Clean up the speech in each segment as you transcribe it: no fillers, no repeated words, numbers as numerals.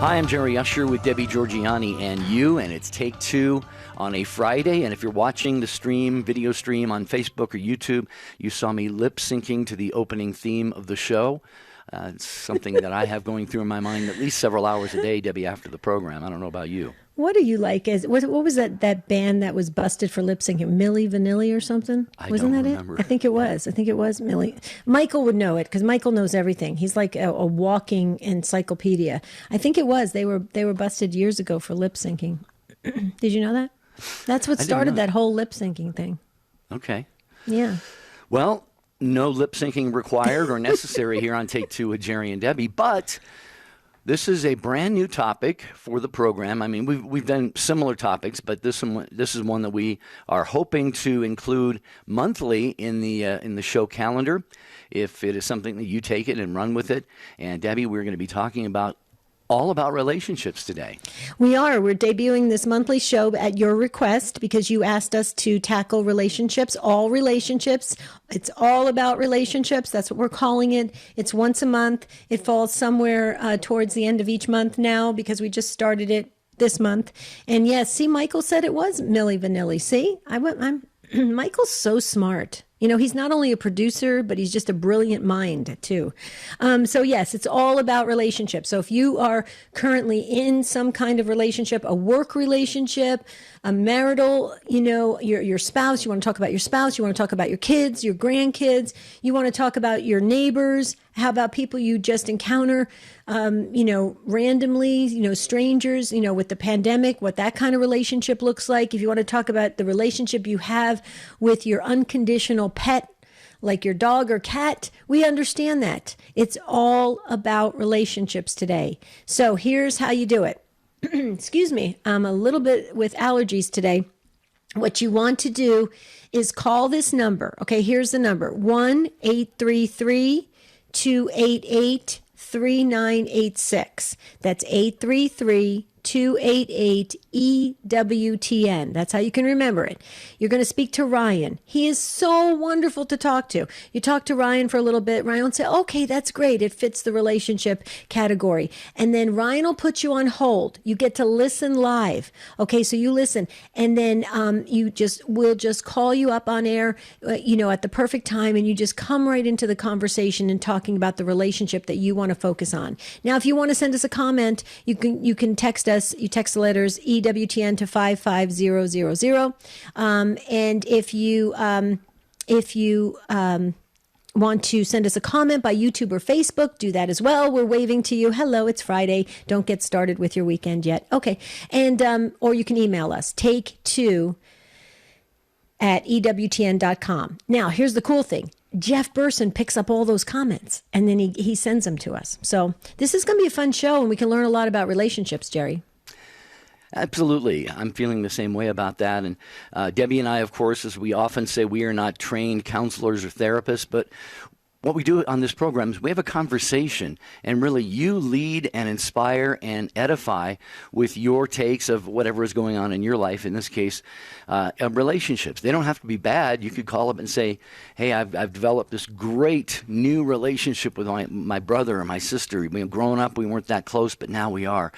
Hi, I'm Jerry Usher with Debbie Georgianni and you, and it's Take Two on a Friday. And if you're watching the video stream on Facebook or YouTube, you saw me lip syncing to the opening theme of the show. It's something that I have going through in my mind at least several hours a day, Debbie, after the program. I don't know about you. What do you like? What was that band that was busted for lip syncing? Millie Vanilli or something? Wasn't that remember. it? I think it was. I think it was Millie. Michael would know it because Michael knows everything. He's like a walking encyclopedia. I think it was. They were busted years ago for lip syncing. Did you know that? That's what started that whole lip syncing thing. Okay. Yeah. Well, no lip syncing required or necessary here on Take Two with Jerry and Debbie, but this is a brand new topic for the program. I mean, we've done similar topics, but this is one that we are hoping to include monthly in the show calendar. If it is something that you take it and run with it, and Debbie, we're going to be talking all about relationships today. We are. We're debuting this monthly show at your request because you asked us to tackle relationships, all relationships. It's all about relationships. That's what we're calling it. It's once a month. It falls somewhere towards the end of each month now because we just started it this month. And yes, see, Michael said it was Millie Vanilli. See, Michael's so smart. You know, he's not only a producer, but he's just a brilliant mind, too. So, yes, it's all about relationships. So if you are currently in some kind of relationship, a work relationship, a marital, your spouse, you want to talk about your spouse, you want to talk about your kids, your grandkids, you want to talk about your neighbors, how about people you just encounter, randomly, strangers, with the pandemic, what that kind of relationship looks like. If you want to talk about the relationship you have with your unconditional pet, like your dog or cat, we understand that. It's all about relationships today. So here's how you do it. Excuse me, I'm a little bit with allergies today. What you want to do is call this number. Okay, here's the number, 1-833-288-3986. That's 833-288-EWTN. That's how you can remember it. You're going to speak to Ryan. He is so wonderful to talk to. You talk to Ryan for a little bit. Ryan will say, okay, that's great. It fits the relationship category. And then Ryan will put you on hold. You get to listen live. Okay, so you listen. And then we'll just call you up on air, at the perfect time. And you just come right into the conversation and talking about the relationship that you want to focus on. Now, if you want to send us a comment, you can text us. You text the letters EWTN to 55000. And if you want to send us a comment by YouTube or Facebook, do that as well. We're waving to you. Hello, it's Friday. Don't get started with your weekend yet. Okay. And or you can email us, take2@EWTN.com. Now, here's the cool thing. Jeff Burson picks up all those comments and then he sends them to us. So this is going to be a fun show and we can learn a lot about relationships, Jerry. Absolutely. I'm feeling the same way about that. And Debbie and I, of course, as we often say, we are not trained counselors or therapists, but what we do on this program is we have a conversation, and really you lead and inspire and edify with your takes of whatever is going on in your life, in this case, relationships. They don't have to be bad. You could call up and say, hey, I've developed this great new relationship with my brother or my sister. Growing up, we weren't that close, but now we are.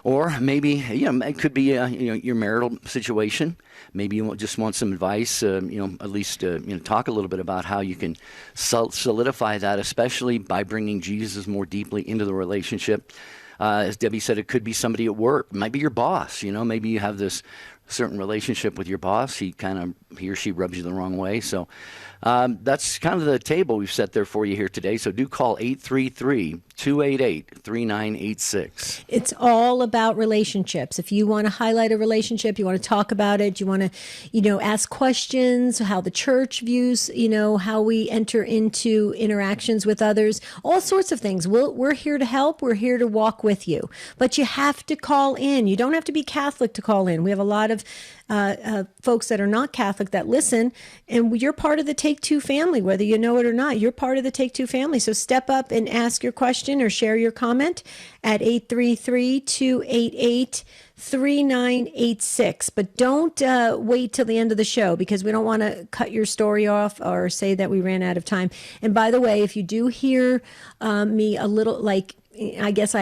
Or maybe, it could be, your marital situation. Maybe you just want some advice, at least, talk a little bit about how you can solidify that, especially by bringing Jesus more deeply into the relationship. As Debbie said, it could be somebody at work. It might be your boss. Maybe you have this certain relationship with your boss. He or she rubs you the wrong way. So that's kind of the table we've set there for you here today. So do call 833-288-3986. It's all about relationships. If you want to highlight a relationship, you want to talk about it, you want to, ask questions, how the church views, how we enter into interactions with others, all sorts of things. We're here to help. We're here to walk with you. But you have to call in. You don't have to be Catholic to call in. We have a lot of folks that are not Catholic that listen, and you're part of the Take Two family, whether you know it or not. You're part of the Take Two family. So step up and ask your question or share your comment at 833-288-3986. But don't wait till the end of the show because we don't want to cut your story off or say that we ran out of time. And by the way, if you do hear me a little I guess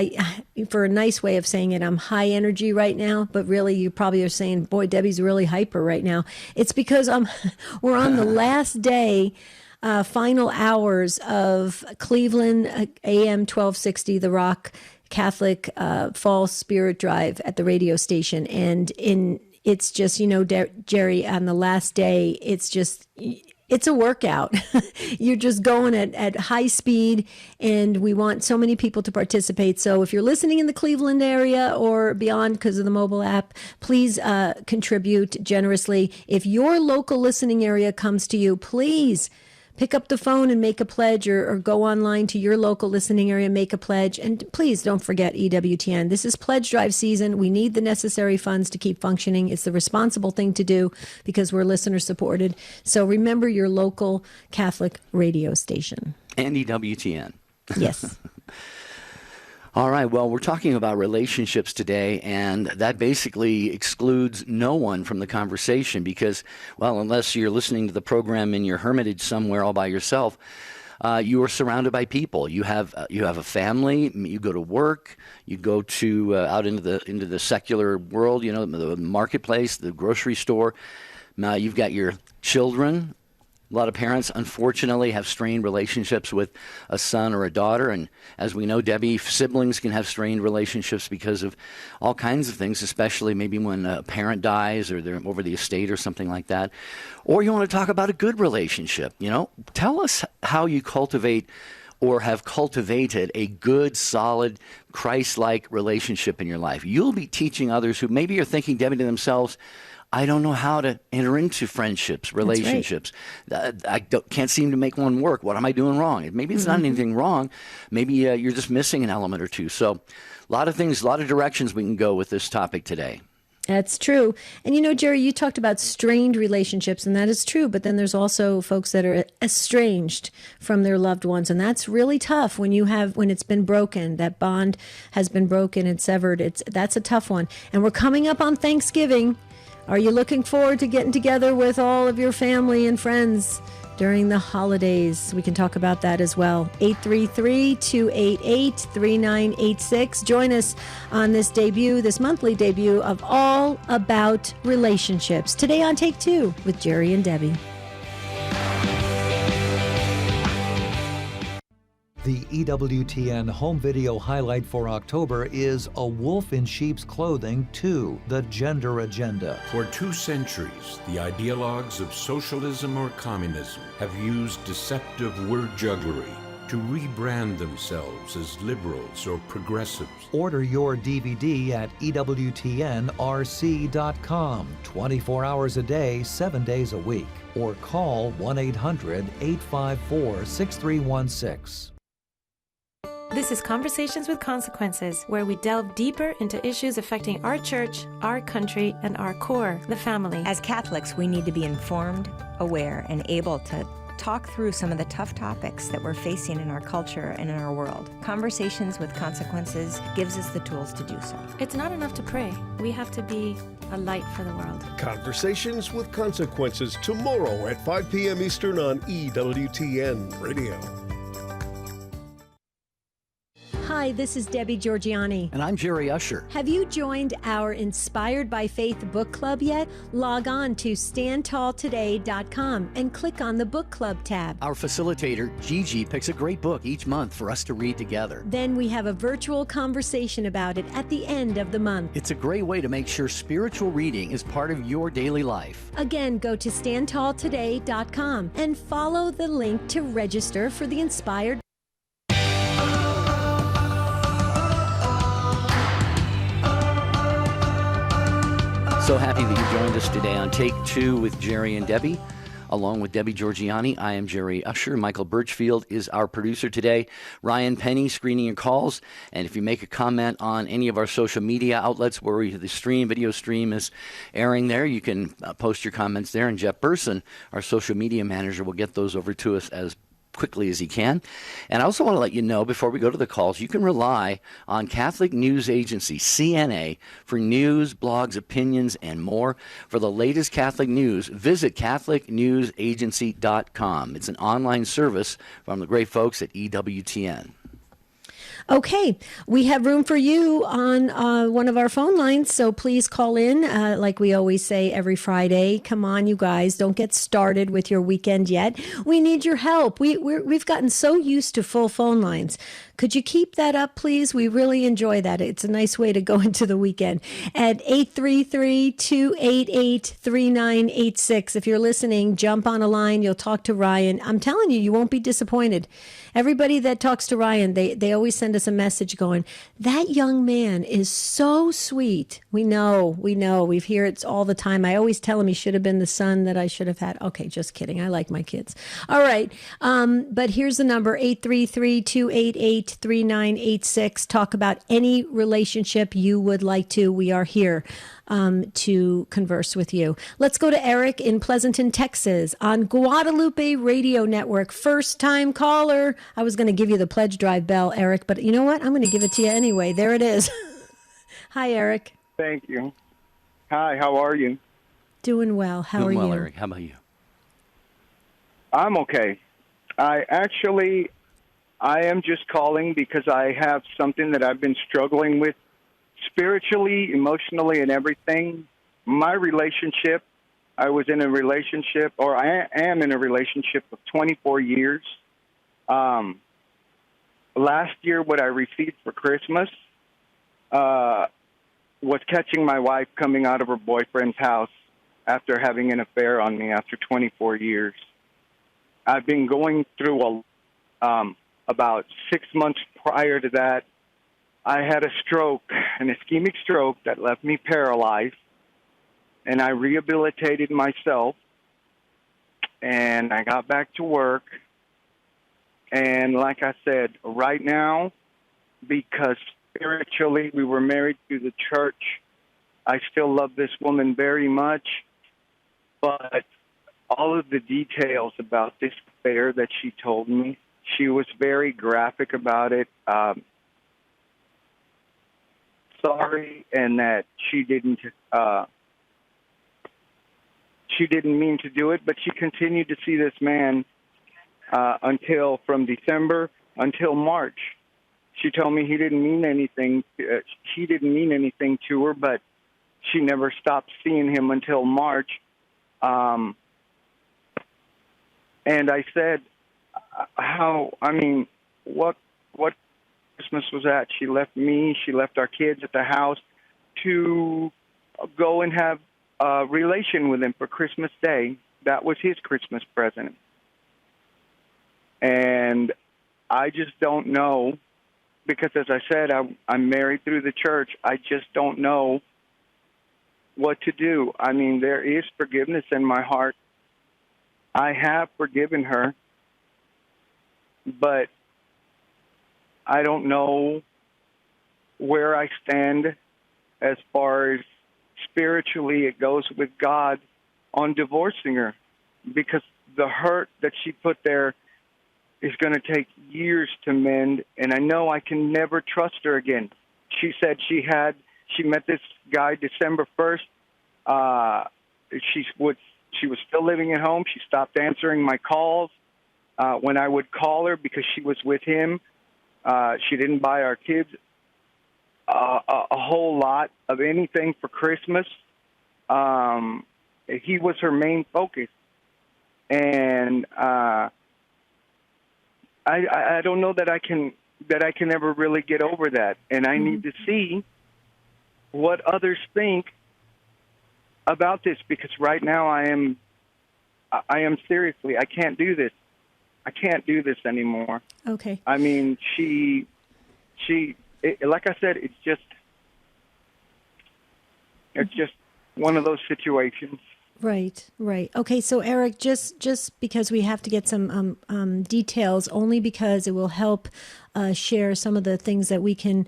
for a nice way of saying it, I'm high energy right now, but really you probably are saying, boy, Debbie's really hyper right now. It's because we're on the last day, final hours of Cleveland AM 1260, The Rock Catholic Fall Spirit Drive at the radio station. And it's just, Jerry, on the last day, it's a workout. You're just going at high speed, and we want so many people to participate. So if you're listening in the Cleveland area or beyond because of the mobile app, please contribute generously. If your local listening area comes to you, please pick up the phone and make a pledge, or go online to your local listening area, make a pledge. And please don't forget EWTN. This is pledge drive season. We need the necessary funds to keep functioning. It's the responsible thing to do because we're listener supported. So remember your local Catholic radio station. And EWTN. Yes. All right, well, we're talking about relationships today, and that basically excludes no one from the conversation because, well, unless you're listening to the program in your hermitage somewhere all by yourself, you are surrounded by people. You have a family. You go to work. You go to out into the secular world. The marketplace, the grocery store. You've got your children. A lot of parents, unfortunately, have strained relationships with a son or a daughter. And as we know, Debbie, siblings can have strained relationships because of all kinds of things, especially maybe when a parent dies or they're over the estate or something like that. Or you want to talk about a good relationship. Tell us how you cultivate or have cultivated a good, solid, Christ-like relationship in your life. You'll be teaching others who maybe are thinking, Debbie, to themselves, I don't know how to enter into friendships, relationships. I can't seem to make one work. What am I doing wrong? Maybe it's not anything wrong. Maybe you're just missing an element or two. So a lot of things, a lot of directions we can go with this topic today. That's true. And Jerry, you talked about strained relationships, and that is true. But then there's also folks that are estranged from their loved ones. And that's really tough when it's been broken, that bond has been broken and severed. That's a tough one. And we're coming up on Thanksgiving. Are you looking forward to getting together with all of your family and friends during the holidays? We can talk about that as well. 833-288-3986. Join us on this monthly debut of All About Relationships. Today on Take Two with Jerry and Debbie. The EWTN home video highlight for October is A Wolf in Sheep's Clothing 2, The Gender Agenda. For 2 centuries, the ideologues of socialism or communism have used deceptive word jugglery to rebrand themselves as liberals or progressives. Order your DVD at EWTNRC.com, 24 hours a day, 7 days a week, or call 1-800-854-6316. This is Conversations with Consequences, where we delve deeper into issues affecting our church, our country, and our core, the family. As Catholics, we need to be informed, aware, and able to talk through some of the tough topics that we're facing in our culture and in our world. Conversations with Consequences gives us the tools to do so. It's not enough to pray. We have to be a light for the world. Conversations with Consequences, tomorrow at 5 p.m. Eastern on EWTN Radio. Hi, this is Debbie Georgianni. And I'm Jerry Usher. Have you joined our Inspired by Faith book club yet? Log on to standtalltoday.com and click on the book club tab. Our facilitator, Gigi, picks a great book each month for us to read together. Then we have a virtual conversation about it at the end of the month. It's a great way to make sure spiritual reading is part of your daily life. Again, go to standtalltoday.com and follow the link to register for the Inspired. So happy that you joined us today on Take Two with Jerry and Debbie. Along with Debbie Georgianni, I am Jerry Usher. Michael Birchfield is our producer today. Ryan Penny screening your calls. And if you make a comment on any of our social media outlets where the video stream is airing there, you can post your comments there. And Jeff Burson, our social media manager, will get those over to us as quickly as he can. And I also want to let you know, before we go to the calls, you can rely on Catholic News Agency, CNA, for news, blogs, opinions, and more. For the latest Catholic news, visit CatholicNewsAgency.com. It's an online service from the great folks at EWTN. Okay, we have room for you on one of our phone lines, so please call in. Like we always say every Friday, come on, you guys, don't get started with your weekend yet. We need your help. We've gotten so used to full phone lines. Could you keep that up, please? We really enjoy that. It's a nice way to go into the weekend. At 833-288-3986. If you're listening, jump on a line. You'll talk to Ryan. I'm telling you, you won't be disappointed. Everybody that talks to Ryan, they always send us a message going, that young man is so sweet. We know. We hear it all the time. I always tell him he should have been the son that I should have had. Okay, just kidding. I like my kids. All right. But here's the number, 833-288-3986. Talk about any relationship you would like to. We are here to converse with you. Let's go to Eric in Pleasanton, Texas on Guadalupe Radio Network. First time caller. I was going to give you the pledge drive bell, Eric, but you know what? I'm going to give it to you anyway. There it is. Hi, Eric. Thank you. Hi, how are you? Doing well. How are you? Doing well, Eric. How about you? I'm okay. I am just calling because I have something that I've been struggling with spiritually, emotionally, and everything. My relationship, I was in a relationship, or I am in a relationship of 24 years. Last year, what I received for Christmas was catching my wife coming out of her boyfriend's house after having an affair on me after 24 years. I've been going through about 6 months prior to that. I had a stroke, an ischemic stroke that left me paralyzed, and I rehabilitated myself, and I got back to work. And like I said, right now, because spiritually we were married through the church, I still love this woman very much, but all of the details about this affair that she told me, she was very graphic about it. Sorry, and that she didn't mean to do it, but she continued to see this man from December until March. She told me he didn't mean anything. He didn't mean anything to her, but she never stopped seeing him until March. And I said, what Christmas was that? She left me, she left our kids at the house to go and have a relation with him for Christmas Day. That was his Christmas present. And I just don't know, because as I said, I'm married through the church. I just don't know what to do. I mean, there is forgiveness in my heart. I have forgiven her, but I don't know where I stand as far as spiritually it goes with God on divorcing her, because the hurt that she put there is going to take years to mend, and I know I can never trust her again. She said she met this guy December 1st. She was still living at home. She stopped answering my calls when I would call her because she was with him. She didn't buy our kids a whole lot of anything for Christmas. He was her main focus. And I don't know that I can ever really get over that. And I need to see what others think about this, because right now I am seriously, I can't do this. I can't do this anymore. Okay. I mean, like I said, it's just one of those situations. Right. Okay, so Eric, just because we have to get some details, only because it will help share some of the things that we can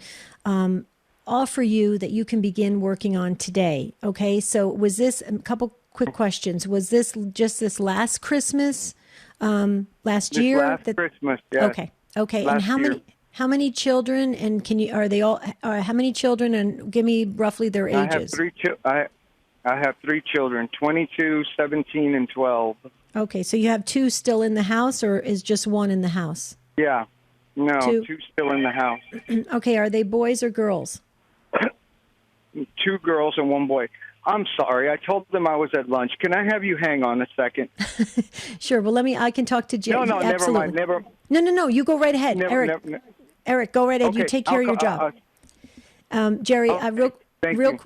offer you that you can begin working on today. Okay, so was this, a couple quick questions, was this just this last Christmas, last year? Last Christmas, yeah. Okay, Last and year. how many children, and how many children, and give me roughly their ages? I have three children, 22, 17, and 12. Okay, so you have two still in the house, or is just one in the house? Yeah. No, Two. two still in the house. Okay, are they boys or girls? Two girls and one boy. I'm sorry. I told them I was at lunch. Can I have you hang on a second? Sure. Well, I can talk to Jerry. No, never mind. Never. No. You go right ahead, Eric. Eric, go right ahead. Okay, You take care of your job. Jerry, Thank you.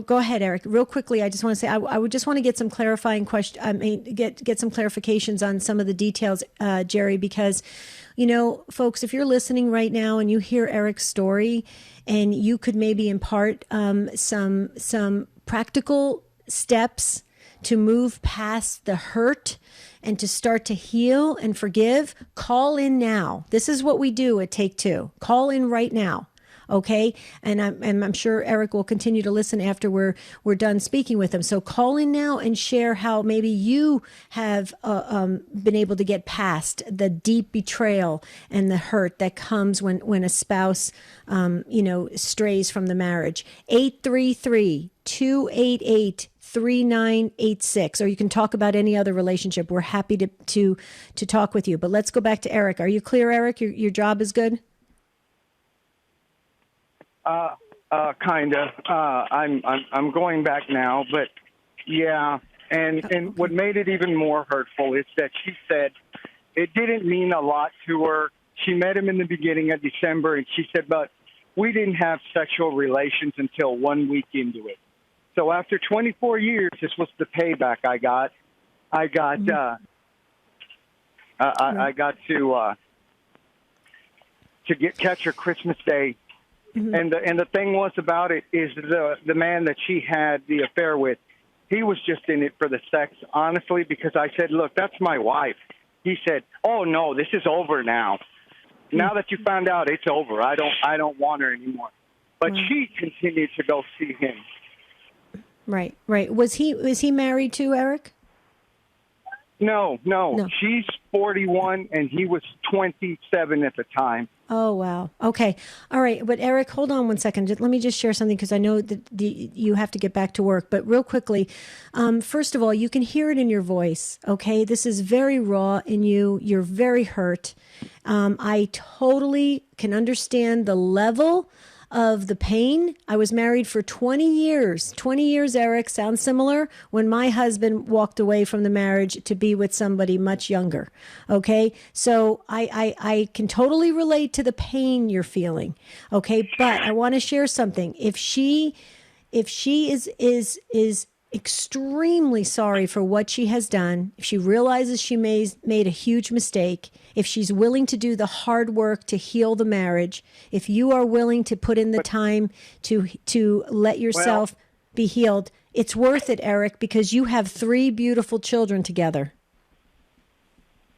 Go ahead, Eric. Real quickly, I just want to say I would just want to get some clarifying question. I mean, get some clarifications on some of the details, Jerry, because, folks, if you're listening right now and you hear Eric's story, and you could maybe impart some practical steps to move past the hurt and to start to heal and forgive, call in now. This is what we do at Take Two. Call in right now. Okay. And I'm sure Eric will continue to listen after we're done speaking with him. So call in now and share how maybe you have been able to get past the deep betrayal and the hurt that comes when a spouse, strays from the marriage. 833-288-3986, or you can talk about any other relationship. We're happy to talk with you. But let's go back to Eric. Are you clear, Eric? Your job is good? Kind of. I'm going back now, but yeah. And what made it even more hurtful is that she said it didn't mean a lot to her. She met him in the beginning of December, and she said, but we didn't have sexual relations until 1 week into it. So after 24 years, this was the payback I got. I got to catch her Christmas Day. Mm-hmm. And the thing was about it is the man that she had the affair with, he was just in it for the sex, honestly, because I said, look, that's my wife. He said, oh, no, this is over now. Mm-hmm. Now that you found out, it's over. I don't want her anymore. But she continued to go see him. Right. Was he married too, Eric? No. She's 41 and he was 27 at the time. Oh, wow. Okay. All right. But Eric, hold on one second. Let me just share something because I know that you have to get back to work. But real quickly, first of all, you can hear it in your voice. Okay. This is very raw in you. You're very hurt. I totally can understand the level of the pain. I was married for 20 years. 20 years, Eric, sounds similar, when my husband walked away from the marriage to be with somebody much younger. Okay? So I can totally relate to the pain you're feeling. Okay? But I want to share something. If she is extremely sorry for what she has done, if she realizes she made a huge mistake, if she's willing to do the hard work to heal the marriage, if you are willing to put in the time to let yourself be healed, it's worth it, Eric, because you have 3 beautiful children together.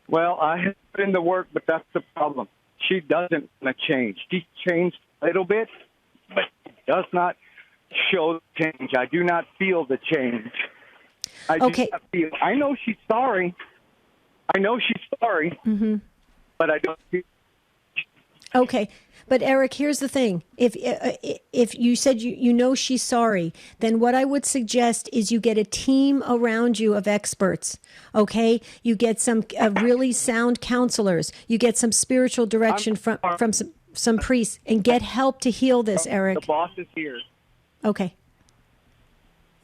Well, I have put in the work, but that's the problem. She doesn't want to change. She's changed a little bit, but does not show change. I do not feel the change. I know she's sorry. Mm-hmm. But I don't feel. Okay. But Eric, here's the thing. If you said you know she's sorry, then what I would suggest is you get a team around you of experts, okay? You get some really sound counselors. You get some spiritual direction from some priests, and get help to heal this, Eric. The boss is here.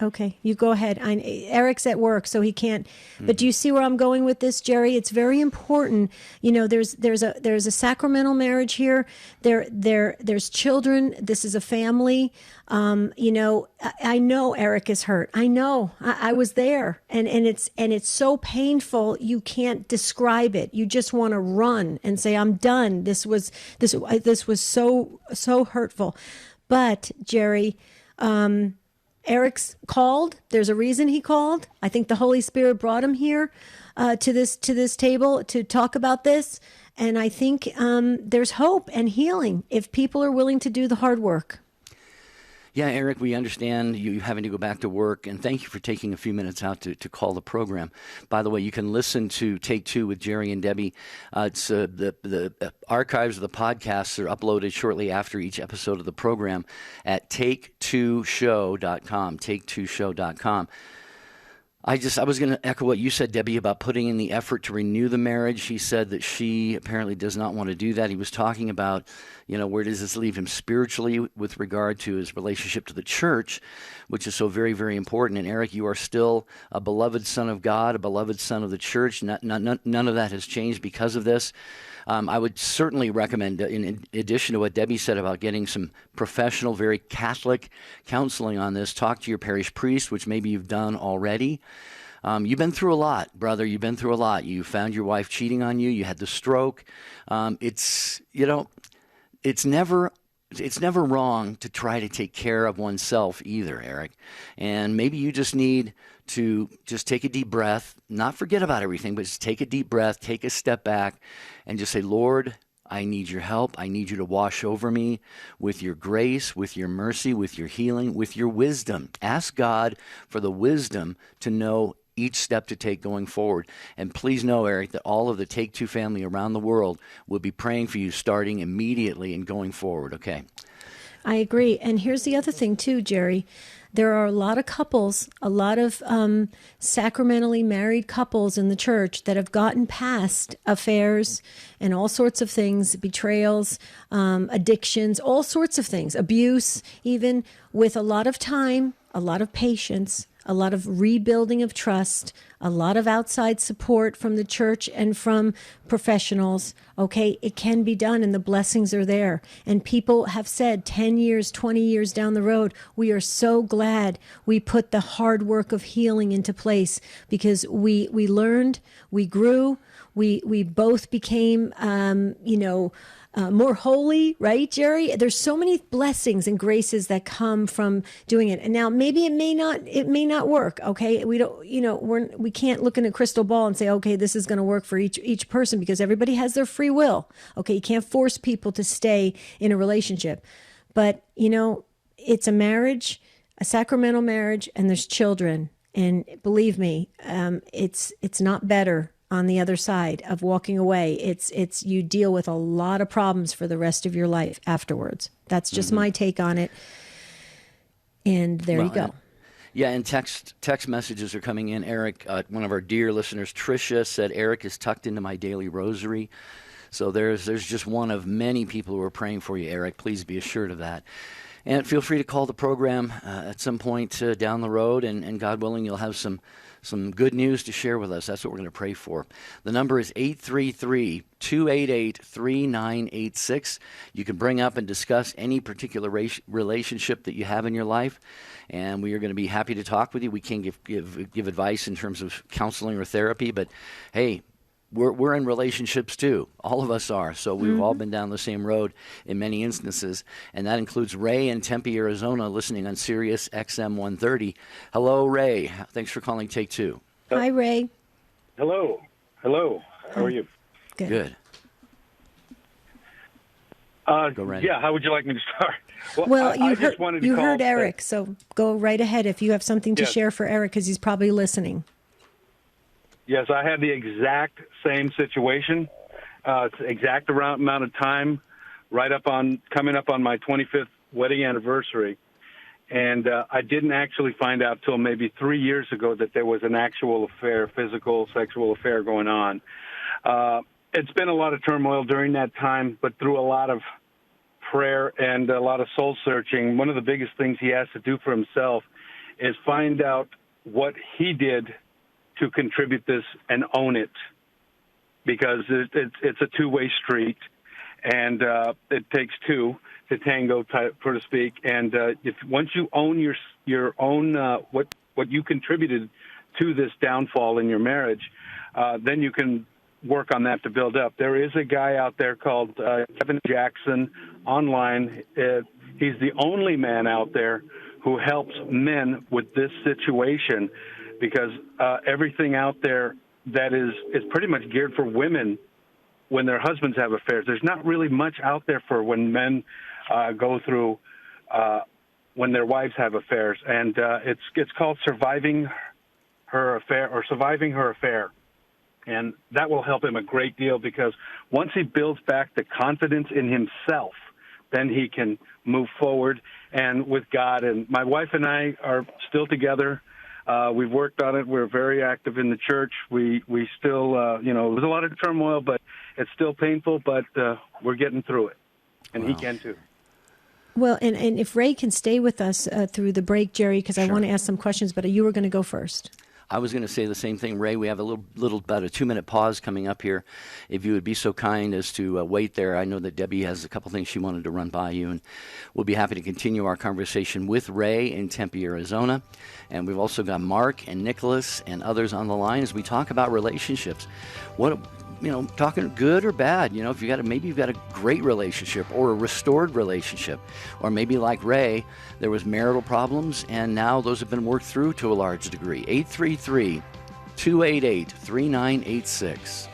Okay, you go ahead. Eric's at work, so he can't. But do you see where I'm going with this, Jerry? It's very important. There's a sacramental marriage here. There's children. This is a family. I know Eric is hurt. I know. I was there, and it's so painful. You can't describe it. You just want to run and say, "I'm done." This was so hurtful. But Jerry. Eric's called. There's a reason he called. I think the Holy Spirit brought him here to this table to talk about this. And I think there's hope and healing if people are willing to do the hard work. Yeah, Eric, we understand you having to go back to work, and thank you for taking a few minutes out to call the program. By the way, you can listen to Take Two with Jerry and Debbie. It's the archives of the podcasts are uploaded shortly after each episode of the program at take2show.com, take2show.com. I was going to echo what you said, Debbie, about putting in the effort to renew the marriage. He said that she apparently does not want to do that. He was talking about, where does this leave him spiritually with regard to his relationship to the church, which is so very, very important. And Eric, you are still a beloved son of God, a beloved son of the church. None of that has changed because of this. I would certainly recommend, in addition to what Debbie said about getting some professional, very Catholic counseling on this, talk to your parish priest, which maybe you've done already. You've been through a lot, brother. You've been through a lot. You found your wife cheating on you. You had the stroke. It's never wrong to try to take care of oneself either, Eric. And maybe you just need to just take a deep breath, not forget about everything, but just take a deep breath, take a step back, and just say, Lord, I need your help. I need you to wash over me with your grace, with your mercy, with your healing, with your wisdom. Ask God for the wisdom to know each step to take going forward. And please know, Eric, that all of the Take Two family around the world will be praying for you starting immediately and going forward, okay? I agree. And here's the other thing too, Jerry. There are a lot of couples, a lot of sacramentally married couples in the church that have gotten past affairs and all sorts of things, betrayals, addictions, all sorts of things, abuse, even with a lot of time, a lot of patience, a lot of rebuilding of trust, a lot of outside support from the church and from professionals. Okay, it can be done and the blessings are there. And people have said 10 years, 20 years down the road, we are so glad we put the hard work of healing into place because we learned, we grew, we both became, more holy, right, Jerry? There's so many blessings and graces that come from doing it. And now maybe it may not work. Okay. We don't, we can't look in a crystal ball and say, okay, this is going to work for each person because everybody has their free will. Okay. You can't force people to stay in a relationship, but it's a marriage, a sacramental marriage, and there's children. And believe me, it's not better on the other side of walking away. It's you deal with a lot of problems for the rest of your life afterwards. That's just my take on it. And there you go. Yeah, and text messages are coming in. Eric, one of our dear listeners, Tricia, said, Eric is tucked into my daily rosary. So there's just one of many people who are praying for you, Eric. Please be assured of that. And feel free to call the program at some point down the road, and God willing, you'll have some good news to share with us. That's what we're going to pray for. The number is 833-288-3986. You can bring up and discuss any particular relationship that you have in your life, and we are going to be happy to talk with you. We can't give advice in terms of counseling or therapy, but hey, we're in relationships too. All of us are. So we've all been down the same road in many instances. And that includes Ray in Tempe, Arizona, listening on Sirius XM 130. Hello, Ray. Thanks for calling Take Two. Hi, Ray. Hello. How are you? Good. Go right. Yeah, how would you like me to start? Well, I just wanted to call heard Eric, so go right ahead if you have something to share for Eric because he's probably listening. Yes, I had the exact same situation, exact amount of time, coming up on my 25th wedding anniversary. And I didn't actually find out till maybe 3 years ago that there was an actual affair, physical, sexual affair going on. It's been a lot of turmoil during that time, but through a lot of prayer and a lot of soul searching, one of the biggest things he has to do for himself is find out what he did to contribute this and own it, because it's a two-way street, and it takes two to tango, so to speak. And once you own your own what you contributed to this downfall in your marriage, then you can work on that to build up. There is a guy out there called Kevin Jackson online. He's the only man out there who helps men with this situation, because everything out there that is pretty much geared for women when their husbands have affairs. There's not really much out there for when men go through when their wives have affairs. And it's called Surviving Her Affair, or Surviving Her Affair. And that will help him a great deal, because once he builds back the confidence in himself, then he can move forward and with God. And my wife and I are still together. We've worked on it. We're very active in the church. We still, there's a lot of turmoil, but it's still painful, but we're getting through it. And he can too. Well, and if Ray can stay with us through the break, Jerry, because I want to ask some questions, but you were going to go first. I was going to say the same thing, Ray. We have a little about a 2-minute pause coming up here. If you would be so kind as to wait there. I know that Debbie has a couple things she wanted to run by you, and we'll be happy to continue our conversation with Ray in Tempe, Arizona. And we've also got Mark and Nicholas and others on the line as we talk about relationships. Talking good or bad, if maybe you've got a great relationship or a restored relationship, or maybe like Ray, there was marital problems and now those have been worked through to a large degree. 833-288-3986.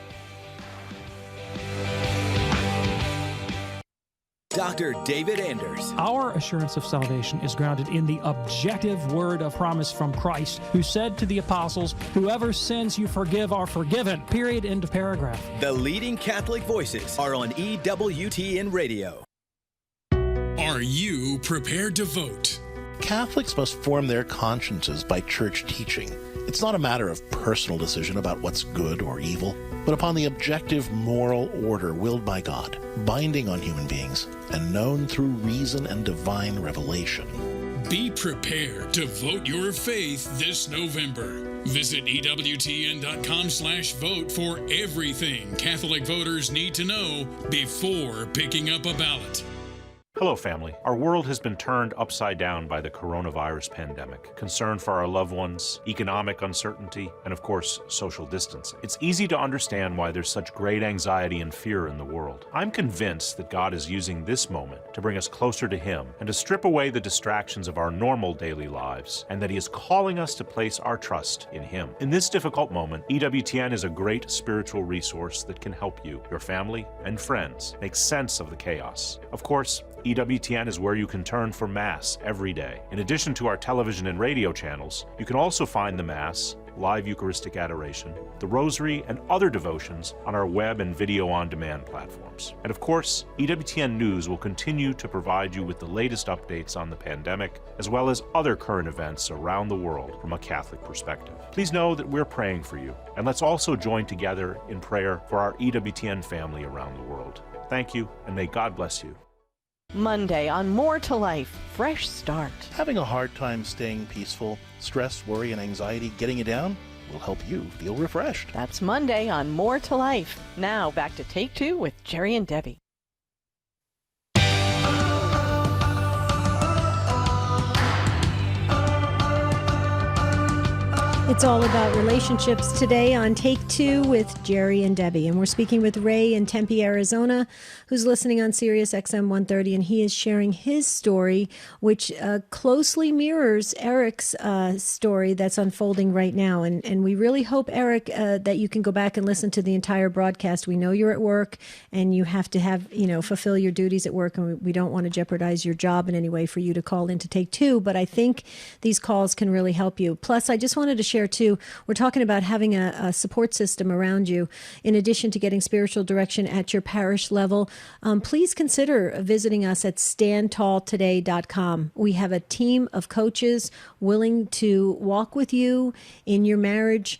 Dr. David Anders. Our assurance of salvation is grounded in the objective word of promise from Christ, who said to the apostles, "Whoever sins you forgive are forgiven." Period. End of paragraph. The leading Catholic voices are on EWTN Radio. Are you prepared to vote? Catholics must form their consciences by church teaching. It's not a matter of personal decision about what's good or evil, but upon the objective moral order willed by God, binding on human beings, and known through reason and divine revelation. Be prepared to vote your faith this November. Visit EWTN.com/vote for everything Catholic voters need to know before picking up a ballot. Hello, family. Our world has been turned upside down by the coronavirus pandemic. Concern for our loved ones, economic uncertainty, and of course, social distancing. It's easy to understand why there's such great anxiety and fear in the world. I'm convinced that God is using this moment to bring us closer to Him and to strip away the distractions of our normal daily lives, and that He is calling us to place our trust in Him. In this difficult moment, EWTN is a great spiritual resource that can help you, your family, and friends make sense of the chaos. Of course, EWTN is where you can turn for Mass every day. In addition to our television and radio channels, you can also find the Mass, live Eucharistic adoration, the Rosary, and other devotions on our web and video on-demand platforms. And of course, EWTN News will continue to provide you with the latest updates on the pandemic, as well as other current events around the world from a Catholic perspective. Please know that we're praying for you, and let's also join together in prayer for our EWTN family around the world. Thank you, and may God bless you. Monday on More to Life, Fresh Start. Having a hard time staying peaceful, stress, worry, and anxiety getting you down will help you feel refreshed. That's Monday on More to Life. Now back to Take Two with Jerry and Debbie. It's all about relationships today on Take Two with Jerry and Debbie. And we're speaking with Ray in Tempe, Arizona, who's listening on Sirius XM 130. And he is sharing his story, which closely mirrors Eric's story that's unfolding right now. And we really hope, Eric, that you can go back and listen to the entire broadcast. We know you're at work and you have to fulfill your duties at work. And we don't want to jeopardize your job in any way for you to call in to Take Two. But I think these calls can really help you. Plus, I just wanted to share too, we're talking about having a support system around you. In addition to getting spiritual direction at your parish level, please consider visiting us at standtalltoday.com. We have a team of coaches willing to walk with you in your marriage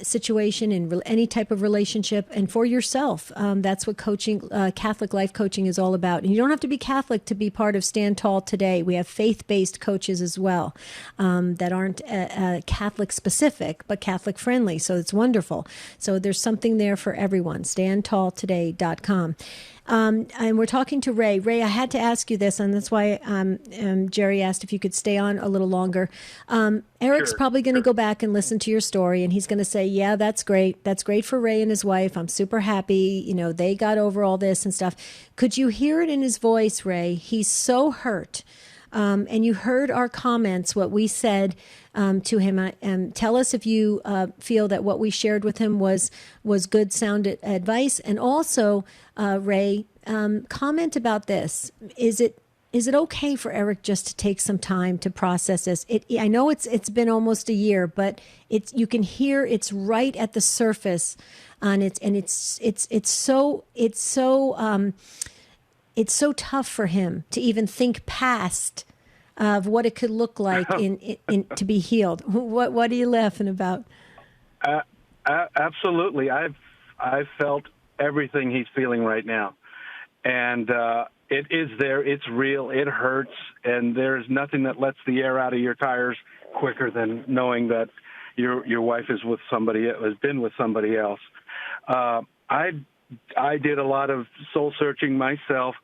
situation, in any type of relationship, and for yourself. That's what coaching, Catholic life coaching is all about. And you don't have to be Catholic to be part of Stand Tall Today. We have faith-based coaches as well that aren't Catholic specific, but Catholic friendly. So it's wonderful. So there's something there for everyone. StandTallToday.com. And we're talking to Ray. Ray, I had to ask you this, and that's why Jerry asked if you could stay on a little longer. Eric's probably going to go back and listen to your story, and he's going to say, yeah, that's great. That's great for Ray and his wife. I'm super happy. They got over all this and stuff. Could you hear it in his voice, Ray? He's so hurt. And you heard our comments, what we said to him. Tell us if you feel that what we shared with him was good, sound advice. And also, Ray, comment about this. Is it okay for Eric just to take some time to process this? I know it's been almost a year, but you can hear it's right at the surface, it's so tough for him to even think past of what it could look like in to be healed. What are you laughing about? Absolutely. I've felt everything he's feeling right now. And it is there. It's real. It hurts. And there's nothing that lets the air out of your tires quicker than knowing that your wife is with somebody, has been with somebody else. I did a lot of soul searching myself.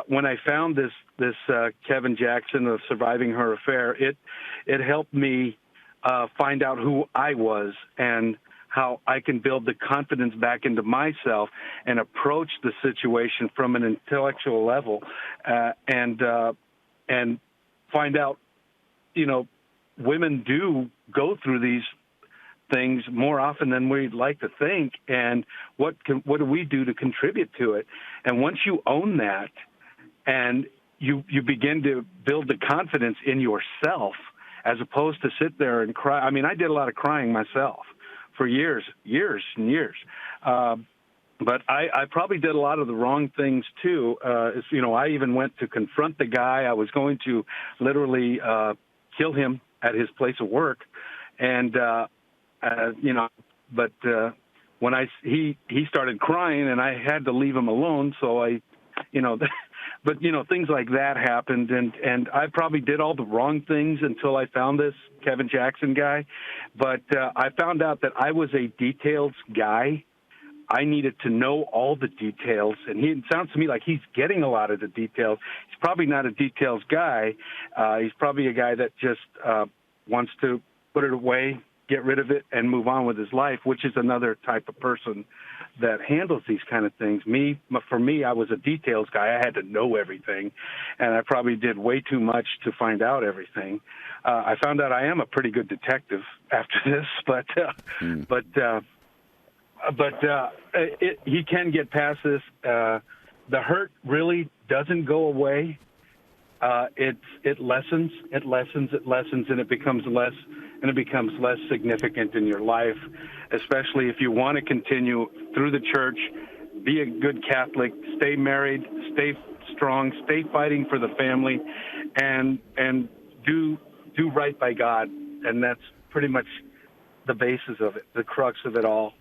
When I found this Kevin Jackson of Surviving Her Affair, it helped me find out who I was and how I can build the confidence back into myself and approach the situation from an intellectual level, and find out, women do go through these things more often than we'd like to think, and what do we do to contribute to it? And once you own that, and you begin to build the confidence in yourself, as opposed to sit there and cry. I mean, I did a lot of crying myself for years and years. But I probably did a lot of the wrong things too. I even went to confront the guy. I was going to literally kill him at his place of work, and but when he started crying, and I had to leave him alone. So but things like that happened, and I probably did all the wrong things until I found this Kevin Jackson guy. But I found out that I was a details guy. I needed to know all the details, and it sounds to me like he's getting a lot of the details. He's probably not a details guy. He's probably a guy that just wants to put it away, get rid of it, and move on with his life, which is another type of person that handles these kind of things. For me, I was a details guy. I had to know everything, and I probably did way too much to find out everything. I found out I am a pretty good detective after this, he can get past this. The hurt really doesn't go away. It lessens, and it becomes less significant in your life, especially if you want to continue through the church, be a good Catholic, stay married, stay strong, stay fighting for the family, and do right by God. And that's pretty much the basis of it, the crux of it all.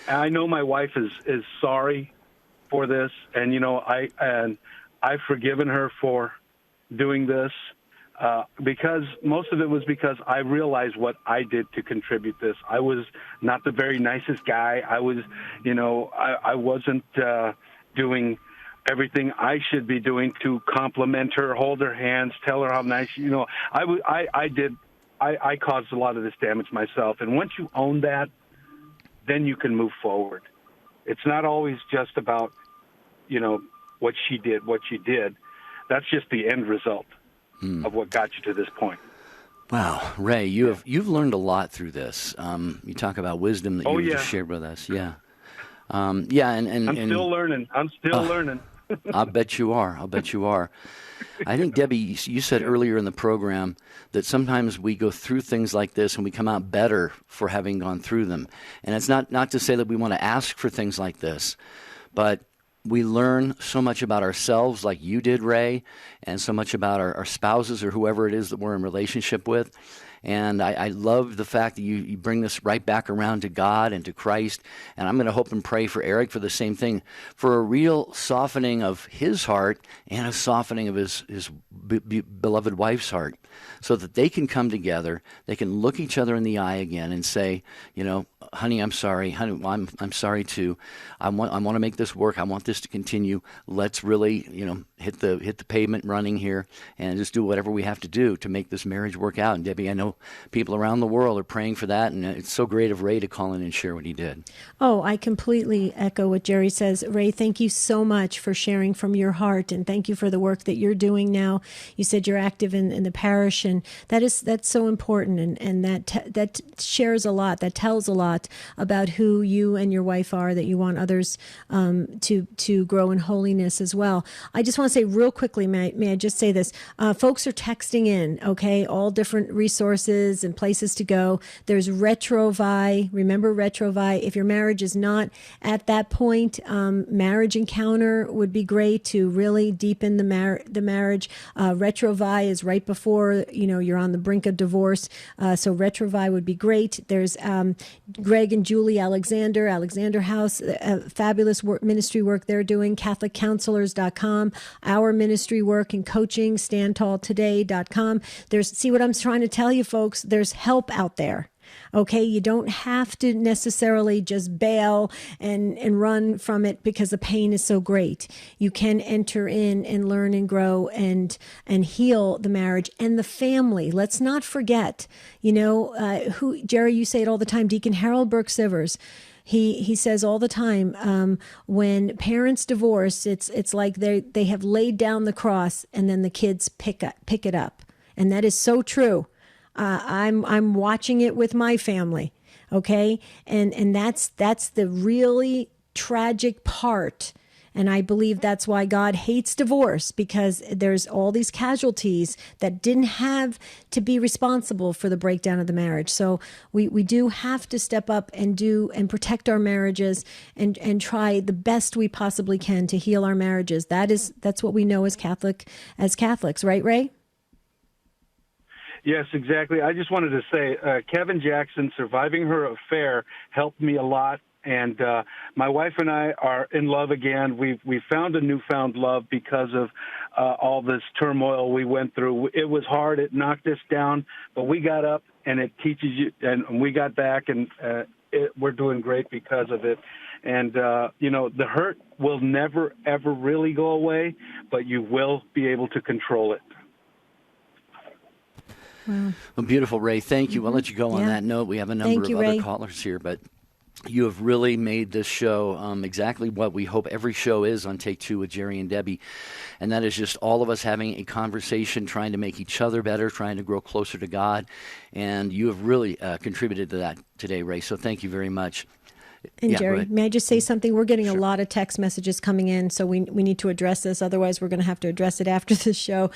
I know my wife is sorry for this, and I've forgiven her for doing this, because most of it was because I realized what I did to contribute this. I was not the very nicest guy. I was, I wasn't doing everything I should be doing to compliment her, hold her hands, tell her how nice, I caused a lot of this damage myself. And once you own that, then you can move forward. It's not always just about, what she did. That's just the end result of what got you to this point. Wow, Ray, you've learned a lot through this. You talk about wisdom that you just shared with us. Yeah. And I'm still learning. I'll bet you are. I think, Debbie, you said earlier in the program that sometimes we go through things like this and we come out better for having gone through them. And it's not to say that we want to ask for things like this, but we learn so much about ourselves, like you did, Ray, and so much about our spouses or whoever it is that we're in relationship with. And I love the fact that you bring this right back around to God and to Christ. And I'm going to hope and pray for Eric for the same thing, for a real softening of his heart and a softening of his beloved wife's heart, so that they can come together, they can look each other in the eye again and say, honey, I'm sorry. Honey, I'm sorry too. I want to make this work. I want this to continue. Let's really, hit the pavement running here and just do whatever we have to do to make this marriage work out. And Debbie, I know people around the world are praying for that, and it's so great of Ray to call in and share what he did. Oh, I completely echo what Jerry says. Ray, thank you so much for sharing from your heart, and thank you for the work that you're doing now. You said you're active in the parish, and that's so important, and that shares a lot, that tells a lot about who you and your wife are, that you want others to grow in holiness as well. I just want to say real quickly, may I just say this? Folks are texting in, okay, all different resources resources and places to go. There's RetroVi. Remember RetroVi? If your marriage is not at that point, Marriage Encounter would be great to really deepen the marriage. RetroVi is right before, you're on the brink of divorce. So RetroVi would be great. There's Greg and Julie Alexander House, fabulous ministry work they're doing, CatholicCounselors.com, our ministry work and coaching, StandTallToday.com. See what I'm trying to tell you, folks? There's help out there. Okay, you don't have to necessarily just bail and run from it because the pain is so great. You can enter in and learn and grow and heal the marriage and the family. Let's not forget, Jerry, you say it all the time, Deacon Harold Burke Sivers. He says all the time, when parents divorce, it's like they have laid down the cross and then the kids pick it up. And that is so true. I'm watching it with my family. Okay. And that's the really tragic part. And I believe that's why God hates divorce, because there's all these casualties that didn't have to be responsible for the breakdown of the marriage. So we do have to step up and protect our marriages and try the best we possibly can to heal our marriages. That's what we know as Catholics, right, Ray? Yes, exactly. I just wanted to say, Kevin Jackson, surviving her affair helped me a lot. And my wife and I are in love again. We found a newfound love because of all this turmoil we went through. It was hard. It knocked us down, but we got up, and it teaches you. And we got back, and we're doing great because of it. And, the hurt will never, ever really go away, but you will be able to control it. Wow. Well, beautiful, Ray. Thank you. We'll let you go on that note. We have a number of other callers here, but you have really made this show exactly what we hope every show is on Take Two with Jerry and Debbie, and that is just all of us having a conversation, trying to make each other better, trying to grow closer to God, and you have really contributed to that today, Ray, so thank you very much. And Jerry, may I just say something? We're getting a lot of text messages coming in, so we need to address this. Otherwise, we're going to have to address it after the show.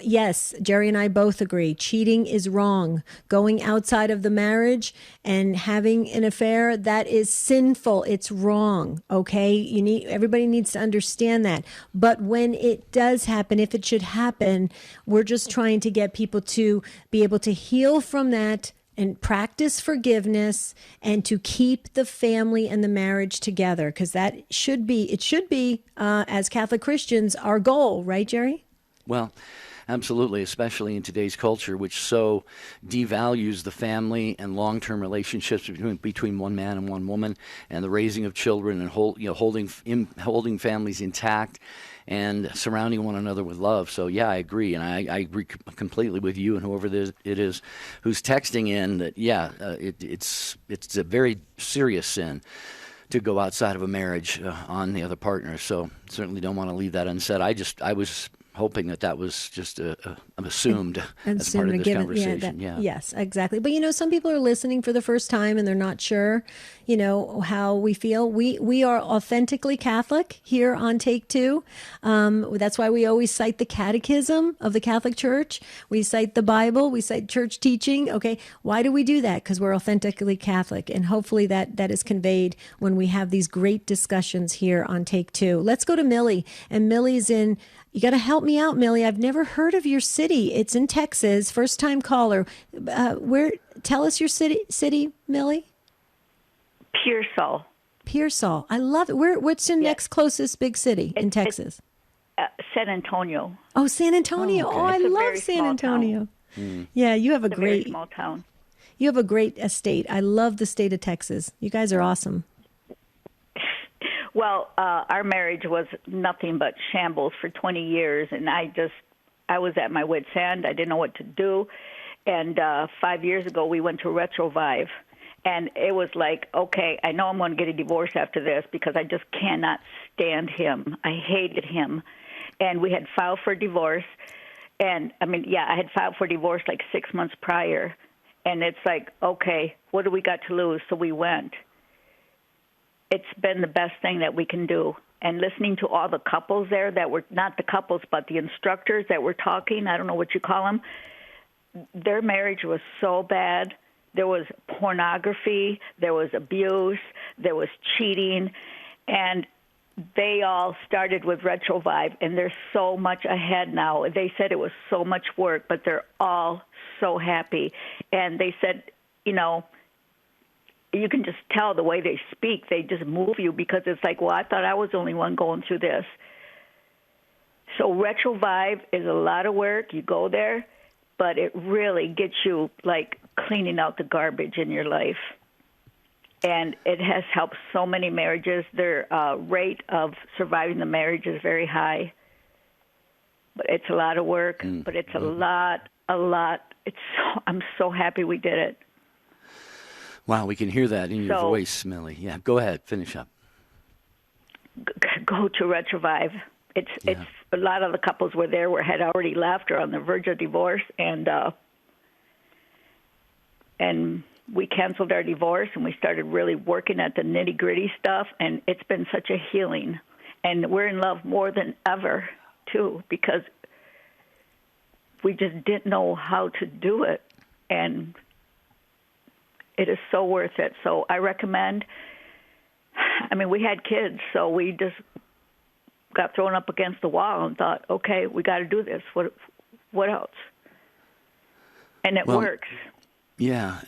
Yes, Jerry and I both agree. Cheating is wrong. Going outside of the marriage and having an affair, that is sinful. It's wrong. Okay, everybody needs to understand that. But when it does happen, if it should happen, we're just trying to get people to be able to heal from that and practice forgiveness and to keep the family and the marriage together, because it should be, as Catholic Christians, our goal, right, Jerry? Well, absolutely, especially in today's culture, which so devalues the family and long-term relationships between one man and one woman, and the raising of children and holding families intact and surrounding one another with love. So, yeah, I agree. And I agree completely with you and whoever it is who's texting in that, it's a very serious sin to go outside of a marriage on the other partner. So certainly don't want to leave that unsaid. I was hoping that was just assumed as part of this conversation. Yes, exactly. But, some people are listening for the first time and they're not sure, how we feel. We are authentically Catholic here on Take Two. That's why we always cite the Catechism of the Catholic Church. We cite the Bible. We cite church teaching. Okay. Why do we do that? Because we're authentically Catholic. And hopefully that is conveyed when we have these great discussions here on Take Two. Let's go to Millie. And Millie's in... You got to help me out, Millie. I've never heard of your city. It's in Texas. First time caller. Tell us your city, Millie. Pearsall. Pearsall. I love it. What's the next closest big city in Texas? San Antonio. Oh, San Antonio. Oh, I love San Antonio. Yeah, you have a great very small town. You have a great estate. I love the state of Texas. You guys are awesome. Well, our marriage was nothing but shambles for 20 years, and I was at my wit's end. I didn't know what to do. And 5 years ago, we went to RetroVive, and it was like, okay, I know I'm going to get a divorce after this because I just cannot stand him. I hated him. And we had filed for divorce. And, I had filed for divorce like 6 months prior. And it's like, okay, what do we got to lose? So we went. It's been the best thing that we can do. And listening to all the couples there that were, not the couples, but the instructors that were talking, I don't know what you call them, their marriage was so bad. There was pornography, there was abuse, there was cheating, and they all started with Retrovive, and they're so much ahead now. They said it was so much work, but they're all so happy. And they said, you know, you can just tell the way they speak. They just move you because it's like, well, I thought I was the only one going through this. So Retrovive is a lot of work. You go there, but it really gets you, like, cleaning out the garbage in your life. And it has helped so many marriages. Their rate of surviving the marriage is very high. But it's a lot of work, but it's a lot. I'm so happy we did it. Wow, we can hear that in your voice, Millie. Yeah, go ahead, finish up. Go to Retrovive. It's a lot of the couples were there had already left or on the verge of divorce, and we canceled our divorce and we started really working at the nitty-gritty stuff, and it's been such a healing. And we're in love more than ever, too, because we just didn't know how to do it, and it is so worth it. So I recommend, I mean, we had kids, so we just got thrown up against the wall and thought, okay, we got to do this. What else? And it works. Yeah.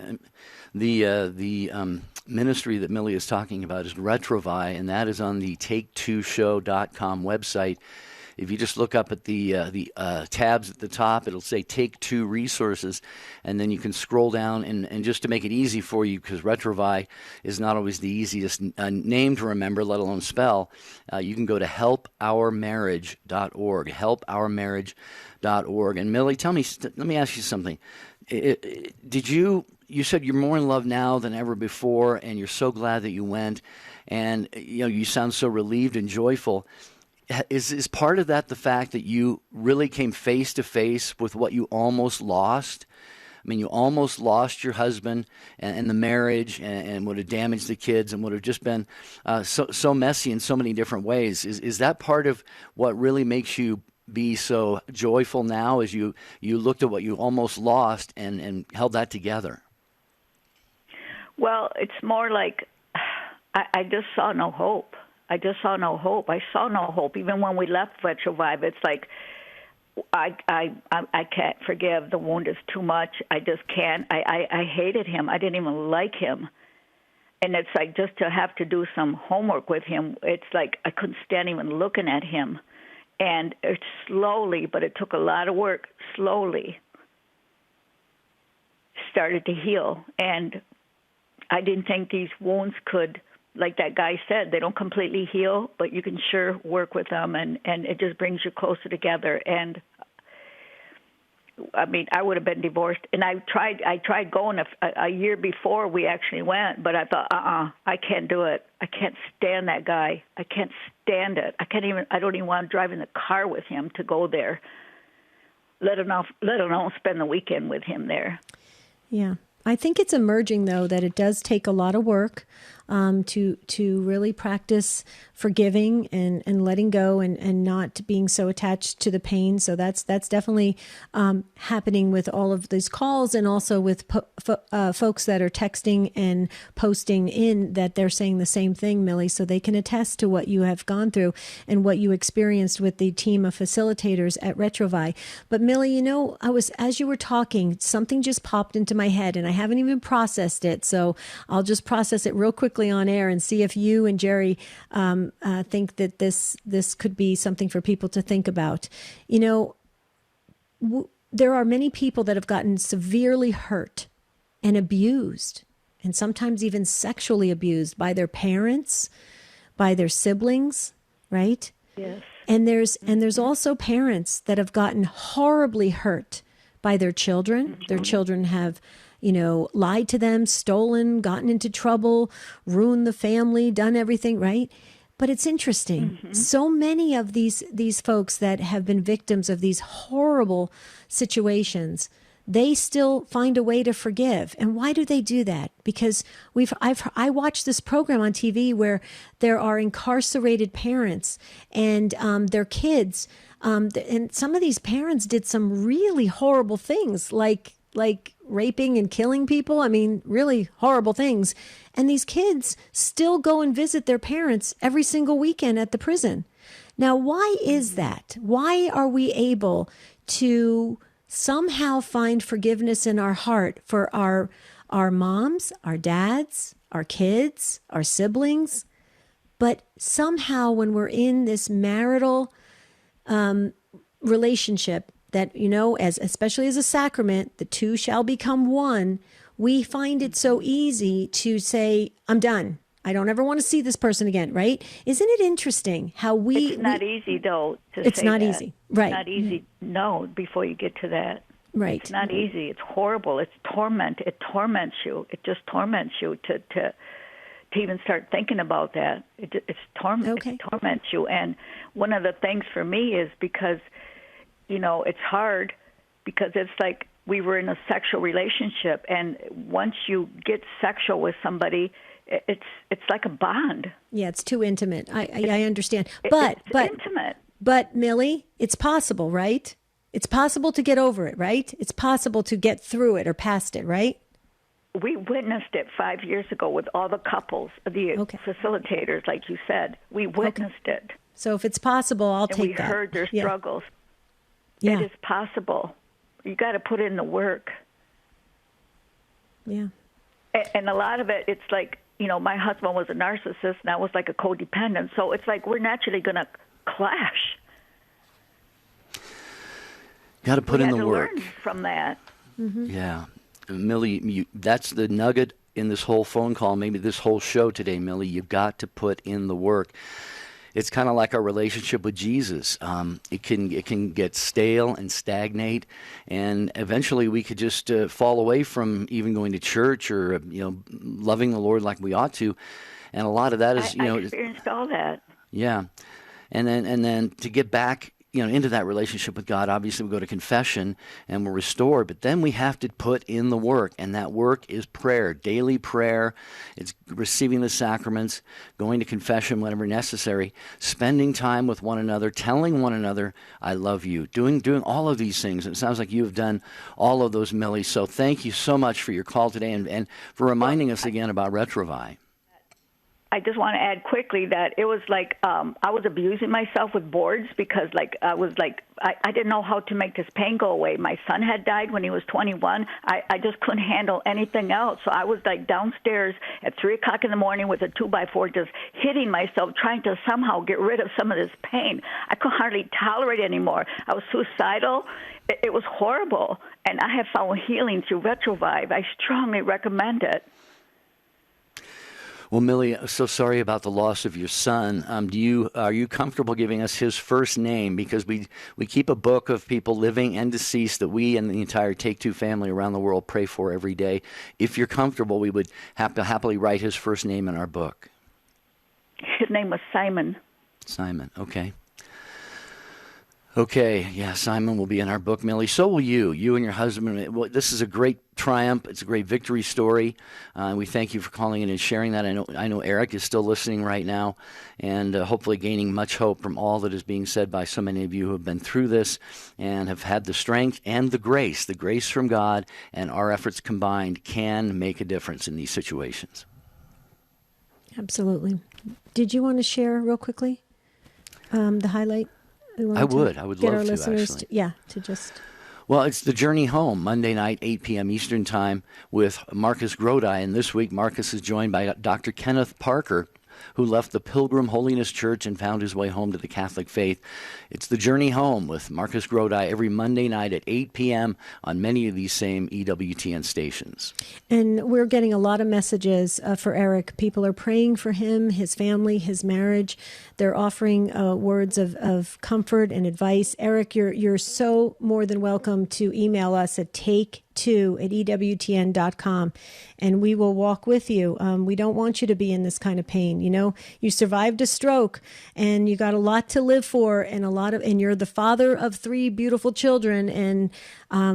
The ministry that Millie is talking about is Retrovi, and that is on the take2show.com website. If you just look up at the tabs at the top, it'll say Take Two Resources, and then you can scroll down. And just to make it easy for you, because Retrovi is not always the easiest name to remember, let alone spell, you can go to helpourmarriage.org, helpourmarriage.org. And Millie, tell me, let me ask you something. You said you're more in love now than ever before, and you're so glad that you went, and you sound so relieved and joyful. Is part of that the fact that you really came face to face with what you almost lost? I mean, you almost lost your husband and the marriage, and would have damaged the kids, and would have just been so messy in so many different ways. Is that part of what really makes you be so joyful now, as you looked at what you almost lost and held that together? Well, it's more like I just saw no hope. I saw no hope. Even when we left Retrovive, it's like I can't forgive. The wound is too much. I just can't. I hated him. I didn't even like him. And it's like just to have to do some homework with him, it's like I couldn't stand even looking at him. And it's slowly, but it took a lot of work, slowly started to heal. And I didn't think these wounds could, like that guy said, they don't completely heal, but you can sure work with them, and it just brings you closer together. And I mean, I would have been divorced, and I tried going a year before we actually went, but I thought, I can't do it. I can't stand that guy. I can't stand it. I don't even want to drive in the car with him to go there, let alone spend the weekend with him there. Yeah. I think it's emerging, though, that it does take a lot of work to really practice forgiving and letting go and not being so attached to the pain. So that's definitely happening with all of these calls, and also with folks that are texting and posting in that they're saying the same thing, Millie, so they can attest to what you have gone through and what you experienced with the team of facilitators at Retrovi. But Millie, as you were talking, something just popped into my head, and I haven't even processed it. So I'll just process it real quickly on air and see if you and Jerry think that this could be something for people to think about. There are many people that have gotten severely hurt and abused, and sometimes even sexually abused by their parents, by their siblings, right? Yes. And there's also parents that have gotten horribly hurt by their children. Mm-hmm. Their children have lied to them, stolen, gotten into trouble, ruined the family, done everything, right? But it's interesting. Mm-hmm. So many of these folks that have been victims of these horrible situations, they still find a way to forgive. And why do they do that? Because I watched this program on TV where there are incarcerated parents and their kids, and some of these parents did some really horrible things, like raping and killing people. I mean, really horrible things. And these kids still go and visit their parents every single weekend at the prison. Now, why is that? Why are we able to somehow find forgiveness in our heart for our moms, our dads, our kids, our siblings? But somehow when we're in this marital relationship that, especially as a sacrament, the two shall become one, we find it so easy to say, I'm done. I don't ever want to see this person again, right? Isn't it interesting how It's not easy, though, to It's say not that. easy, right. It's not easy, no, before you get to that. Right. It's not easy. It's horrible. It's torment. It torments you. It just torments you to even start thinking about that. It torments you. And one of the things for me is because, it's hard because it's like we were in a sexual relationship, and once you get sexual with somebody, it's like a bond. Yeah, it's too intimate. I understand. But intimate. But Millie, it's possible, right? It's possible to get over it, right? It's possible to get through it or past it, right? We witnessed it 5 years ago with all the couples, the facilitators, like you said. We witnessed it. So if it's possible, I'll and take that. We heard their struggles. Yeah. It is possible. You got to put in the work. Yeah. And a lot of it, it's like, my husband was a narcissist, and I was like a codependent. So it's like we're naturally going to clash. Got to put in the work. Learn from that. Mm-hmm. Yeah. Millie, that's the nugget in this whole phone call, maybe this whole show today, Millie. You've got to put in the work. It's kind of like our relationship with Jesus. It can get stale and stagnate, and eventually we could just fall away from even going to church or loving the Lord like we ought to. And a lot of that is I experienced all that. Yeah, and then to get back into that relationship with God, obviously we go to confession and we're restored, but then we have to put in the work, and that work is prayer, daily prayer. It's receiving the sacraments, going to confession whenever necessary, spending time with one another, telling one another, I love you, doing all of these things. It sounds like you have done all of those, Millie, so thank you so much for your call today and for reminding us again about Retrovi. I just want to add quickly that it was like I was abusing myself with boards because I didn't know how to make this pain go away. My son had died when he was 21. I just couldn't handle anything else. So I was like downstairs at 3 o'clock in the morning with a 2x4 just hitting myself, trying to somehow get rid of some of this pain. I could hardly tolerate it anymore. I was suicidal. It was horrible. And I have found healing through Retrovive. I strongly recommend it. Well, Millie, so sorry about the loss of your son. Are you comfortable giving us his first name? Because we keep a book of people living and deceased that we and the entire Take Two family around the world pray for every day. If you're comfortable, we would have to happily write his first name in our book. His name was Simon. Simon, okay. Okay, yeah, Simon will be in our book, Millie. So will you and your husband. Well, this is a great triumph. It's a great victory story. We thank you for calling in and sharing that. I know Eric is still listening right now, and hopefully gaining much hope from all that is being said by so many of you who have been through this and have had the strength and the grace from God, and our efforts combined can make a difference in these situations. Absolutely. Did you want to share real quickly the highlight? I would love to, listeners actually. Well, it's The Journey Home, Monday night, 8 p.m. Eastern Time with Marcus Grodi. And this week, Marcus is joined by Dr. Kenneth Parker, who left the Pilgrim Holiness Church and found his way home to the Catholic faith. It's The Journey Home with Marcus Grodi every Monday night at 8 p.m. on many of these same EWTN stations. And we're getting a lot of messages for Eric. People are praying for him, his family, his marriage. They're offering words of comfort and advice. Eric, you're so more than welcome to email us at take2 take2@EWTN.com, and we will walk with you. We don't want you to be in this kind of pain. You know, you survived a stroke, and you got a lot to live for, and and you're the father of 3 beautiful children, and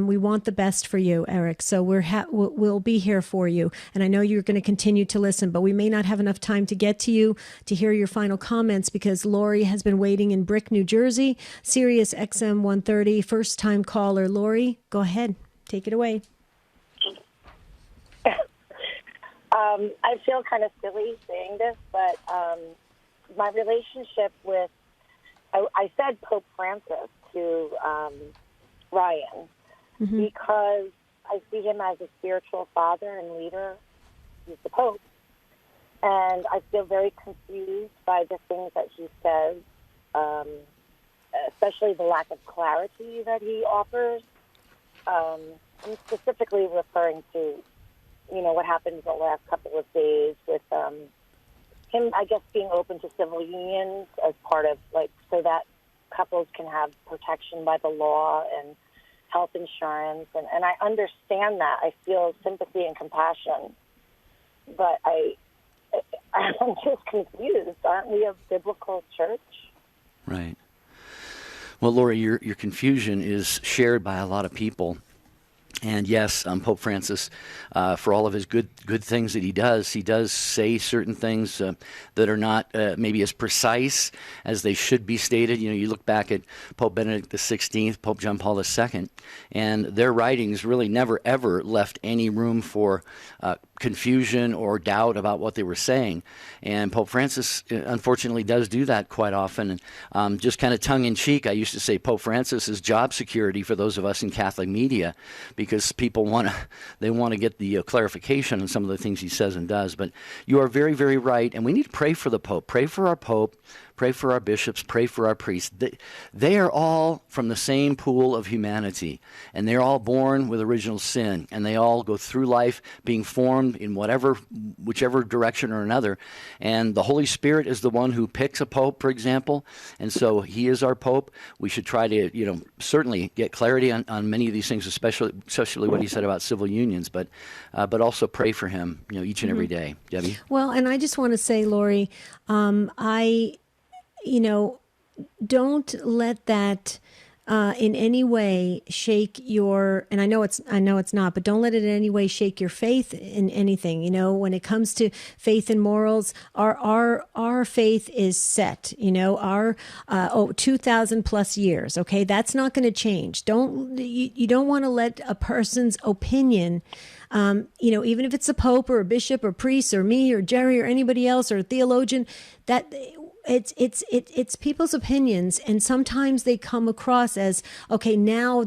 we want the best for you, Eric. So we'll be here for you, and I know you're going to continue to listen, but we may not have enough time to get to you to hear your final comments because Lori has been waiting in Brick, New Jersey, Sirius XM 130, first-time caller. Lori, go ahead. Take it away. I feel kind of silly saying this, but my relationship with, I said Pope Francis to Ryan because I see him as a spiritual father and leader. He's the Pope. And I feel very confused by the things that he says, especially the lack of clarity that he offers. I'm specifically referring to, what happened the last couple of days with him, I guess, being open to civil unions as part of, so that couples can have protection by the law and health insurance. And I understand that. I feel sympathy and compassion. But I'm just confused. Aren't we a biblical church? Right. Well, Lori, your confusion is shared by a lot of people. And yes, Pope Francis, for all of his good things that he does say certain things that are not maybe as precise as they should be stated. You look back at Pope Benedict XVI, Pope John Paul II, and their writings really never, ever left any room for confusion or doubt about what they were saying. And Pope Francis, unfortunately, does do that quite often. And just kind of tongue-in-cheek, I used to say Pope Francis is job security for those of us in Catholic media, because people want to get the clarification on some of the things he says and does. But you are very, very right, and we need to pray for the Pope. Pray for our Pope. Pray for our bishops, pray for our priests. They are all from the same pool of humanity, and they're all born with original sin, and they all go through life being formed in whichever direction or another. And the Holy Spirit is the one who picks a pope, for example, and so he is our pope. We should try to, certainly get clarity on many of these things, especially what he said about civil unions, but also pray for him, each and every day. Debbie? Well, and I just want to say, Lori, don't let that in any way shake your, and I know it's not, but don't let it in any way shake your faith in anything. When it comes to faith and morals, our faith is set. Our 2,000 plus years. Okay, that's not going to change. You don't want to let a person's opinion, even if it's a pope or a bishop or priest or me or Jerry or anybody else or a theologian, that. It's people's opinions, and sometimes they come across as, okay, now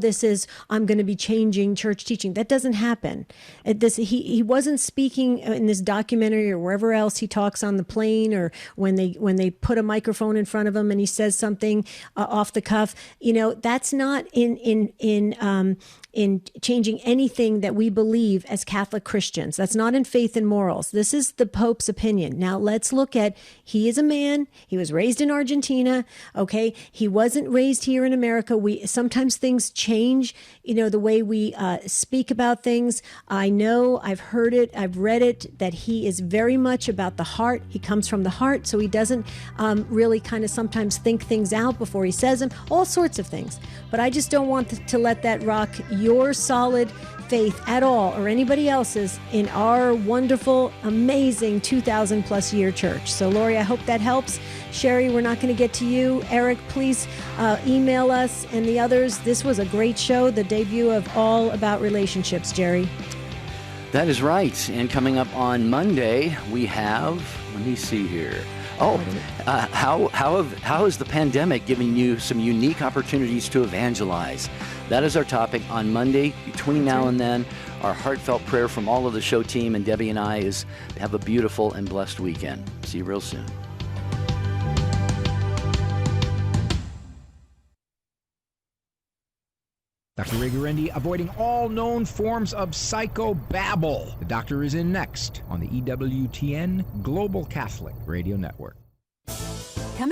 I'm going to be changing church teaching. That doesn't happen. He wasn't speaking in this documentary or wherever else he talks on the plane, or when they put a microphone in front of him and he says something off the cuff. That's not in changing anything that we believe as Catholic Christians. That's not in faith and morals. This is the Pope's opinion. Now let's look at, he is a man. He was raised in Argentina. Okay. He wasn't raised here in America. Sometimes things change, the way we speak about things. I know, I've heard it, I've read it, that he is very much about the heart. He comes from the heart. So he doesn't really kind of sometimes think things out before he says them, all sorts of things. But I just don't want to let that rock your solid faith at all, or anybody else's, in our wonderful, amazing 2,000 plus year church. So Lori, I hope that helps. Sherry, we're not going to get to you. Eric, please email us, and the others. This was a great show, the debut of All About Relationships, Jerry. That is right. And coming up on Monday, we have, let me see here. How has the pandemic given you some unique opportunities to evangelize? That is our topic on Monday. Between now and then, our heartfelt prayer from all of the show team and Debbie and I is have a beautiful and blessed weekend. See you real soon. Dr. Ray Guarendi, avoiding all known forms of psychobabble. The doctor is in next on the EWTN Global Catholic Radio Network.